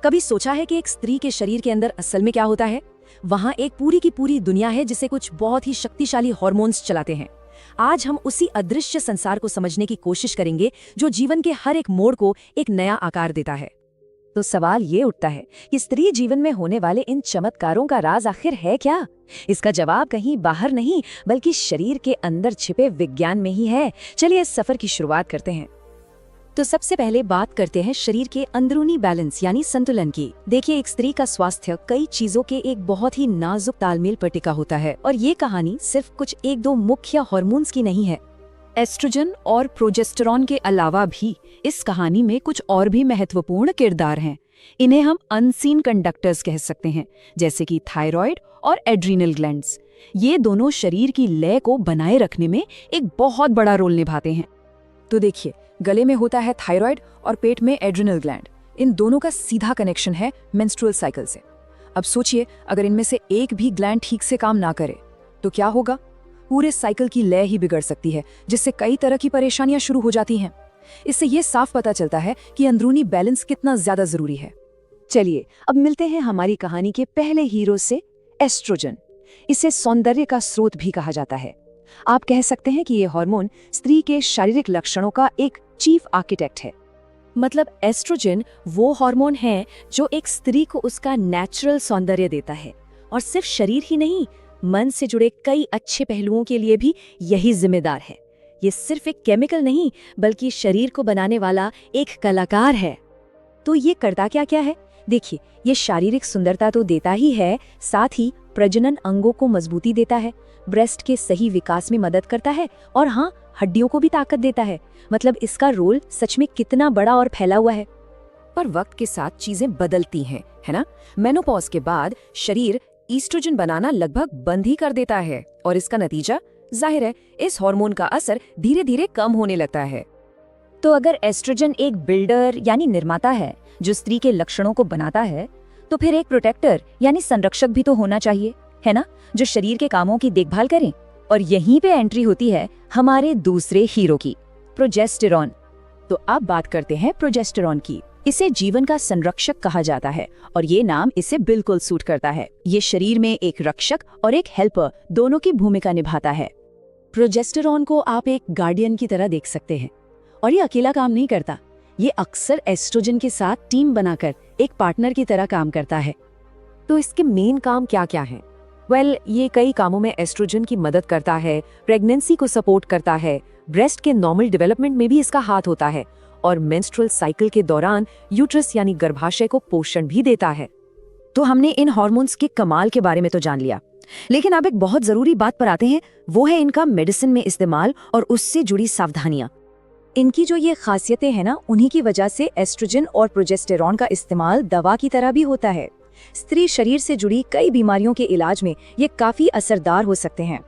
कभी सोचा है कि एक स्त्री के शरीर के अंदर असल में क्या होता है? वहाँ एक पूरी की पूरी दुनिया है जिसे कुछ बहुत ही शक्तिशाली हार्मोन्स चलाते हैं। आज हम उसी अदृश्य संसार को समझने की कोशिश करेंगे जो जीवन के हर एक मोड़ को एक नया आकार देता है। तो सवाल ये उठता है कि स्त्री जीवन में होने वाले इन चमत्कारों का राज आखिर है क्या? इसका जवाब कहीं बाहर नहीं बल्कि शरीर के अंदर छिपे विज्ञान में ही है। चलिए इस सफर की शुरुआत करते हैं। तो सबसे पहले बात करते हैं शरीर के अंदरूनी बैलेंस यानी संतुलन की। देखिए, एक स्त्री का स्वास्थ्य कई चीजों के एक बहुत ही नाजुक तालमेल पर टिका होता है और ये कहानी सिर्फ कुछ एक दो मुख्य हार्मोन्स की नहीं है। एस्ट्रोजन और प्रोजेस्टेरॉन के अलावा भी इस कहानी में कुछ और भी महत्वपूर्ण किरदार हैं। इन्हें हम अनसीन कंडक्टर्स कह सकते हैं, जैसे कि थायराइड और एड्रीनल ग्लैंड्स। ये दोनों शरीर की लय को बनाए रखने में एक बहुत बड़ा रोल निभाते हैं। तो देखिए, गले में होता है थायराइड और पेट में एड्रिनल ग्लैंड। इन दोनों का सीधा कनेक्शन है मेंस्ट्रुअल साइकिल से। अब सोचिए, अगर इनमें से एक भी ग्लैंड ठीक से काम ना करे तो क्या होगा? पूरे साइकिल की लय ही बिगड़ सकती है, जिससे कई तरह की परेशानियां शुरू हो जाती हैं। इससे ये साफ पता चलता है कि अंदरूनी बैलेंस कितना ज्यादा जरूरी है। चलिए अब मिलते हैं हमारी कहानी के पहले हीरो से, एस्ट्रोजन। इसे सौंदर्य का स्रोत भी कहा जाता है। आप कह सकते हैं कि ये हार्मोन स्त्री के शारीरिक लक्षणों का एक चीफ आर्किटेक्ट है। मतलब एस्ट्रोजन वो हार्मोन है जो एक स्त्री को उसका नेचुरल सौंदर्य देता है, और सिर्फ शरीर ही नहीं, मन से जुड़े कई अच्छे पहलुओं के लिए भी यही जिम्मेदार है। ये सिर्फ एक केमिकल नहीं बल्कि शरीर को बनाने वाला एक कलाकार है। तो ये करता क्या क्या है? देखिए, ये शारीरिक सुंदरता तो देता ही है, साथ ही प्रजनन अंगों को मजबूती देता है, ब्रेस्ट के सही विकास में मदद करता है और हाँ, हड्डियों को भी ताकत देता है। मतलब इसका रोल सच में कितना बड़ा और फैला हुआ है। पर वक्त के साथ चीजें बदलती हैं, है ना? मेनोपॉज के बाद शरीर ईस्ट्रोजन बनाना लगभग बंद ही कर देता है और इसका नतीजा जाहिर है, इस हार्मोन का असर धीरे धीरे कम होने लगता है। तो अगर एस्ट्रोजन एक बिल्डर यानी निर्माता है जो स्त्री के लक्षणों को बनाता है, तो फिर एक प्रोटेक्टर यानी संरक्षक भी तो होना चाहिए, है ना? जो शरीर के कामों की देखभाल करे। और यहीं पे एंट्री होती है हमारे दूसरे हीरो की, प्रोजेस्टेरॉन। तो अब बात करते हैं प्रोजेस्टेरॉन की। इसे जीवन का संरक्षक कहा जाता है और ये नाम इसे बिल्कुल सूट करता है। ये शरीर में एक रक्षक और एक हेल्पर दोनों की भूमिका निभाता है। प्रोजेस्टेरॉन को आप एक गार्डियन की तरह देख सकते हैं, और ये अकेला काम नहीं करता। ये अक्सर एस्ट्रोजन के साथ टीम बनाकर एक पार्टनर की तरह काम करता है। तो इसके मेन काम क्या क्या हैं? ये कई कामों में एस्ट्रोजन की मदद करता है, प्रेगनेंसी को सपोर्ट करता है, ब्रेस्ट के नॉर्मल डेवलपमेंट में भी इसका हाथ होता है, और मेंस्ट्रुअल साइकिल के दौरान यूट्रस यानी गर्भाशय को पोषण भी देता है। तो हमने इन हार्मोन्स के कमाल के बारे में तो जान लिया, लेकिन अब एक बहुत जरूरी बात पर आते हैं, वो है इनका मेडिसिन में इस्तेमाल और उससे जुड़ी सावधानियां। इनकी जो ये खासियतें हैं ना, उन्हीं की वजह से एस्ट्रोजन और प्रोजेस्टेरॉन का इस्तेमाल दवा की तरह भी होता है। स्त्री शरीर से जुड़ी कई बीमारियों के इलाज में ये काफी असरदार हो सकते हैं।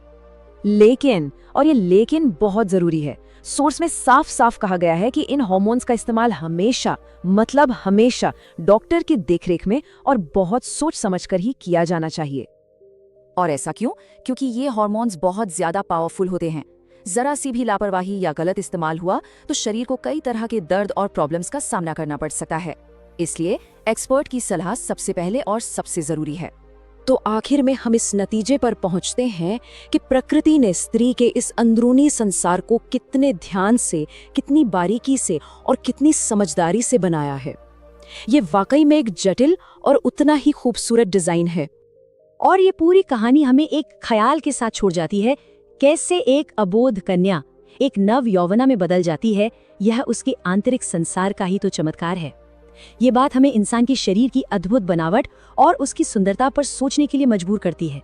लेकिन, और ये लेकिन बहुत जरूरी है, सोर्स में साफ साफ कहा गया है कि इन हार्मोन्स का इस्तेमाल हमेशा, मतलब हमेशा, डॉक्टर की देखरेख में और बहुत सोच समझकर ही किया जाना चाहिए। और ऐसा क्यों? क्योंकि ये हार्मोन्स बहुत ज्यादा पावरफुल होते हैं। जरा सी भी लापरवाही या गलत इस्तेमाल हुआ तो शरीर को कई तरह के दर्द और प्रॉब्लम्स का सामना करना पड़ सकता है। इसलिए एक्सपर्ट की सलाह सबसे पहले और सबसे जरूरी है। तो आखिर में हम इस नतीजे पर पहुंचते हैं कि प्रकृति ने स्त्री के इस अंदरूनी संसार को कितने ध्यान से, कितनी बारीकी से और कितनी समझदारी से बनाया है। ये वाकई में एक जटिल और उतना ही खूबसूरत डिजाइन है। और ये पूरी कहानी हमें एक ख्याल के साथ छोड़ जाती है, कैसे एक अबोध कन्या एक नव यौवना में बदल जाती है। यह उसके आंतरिक संसार का ही तो चमत्कार है। ये बात हमें इंसान की शरीर की अद्भुत बनावट और उसकी सुंदरता पर सोचने के लिए मजबूर करती है।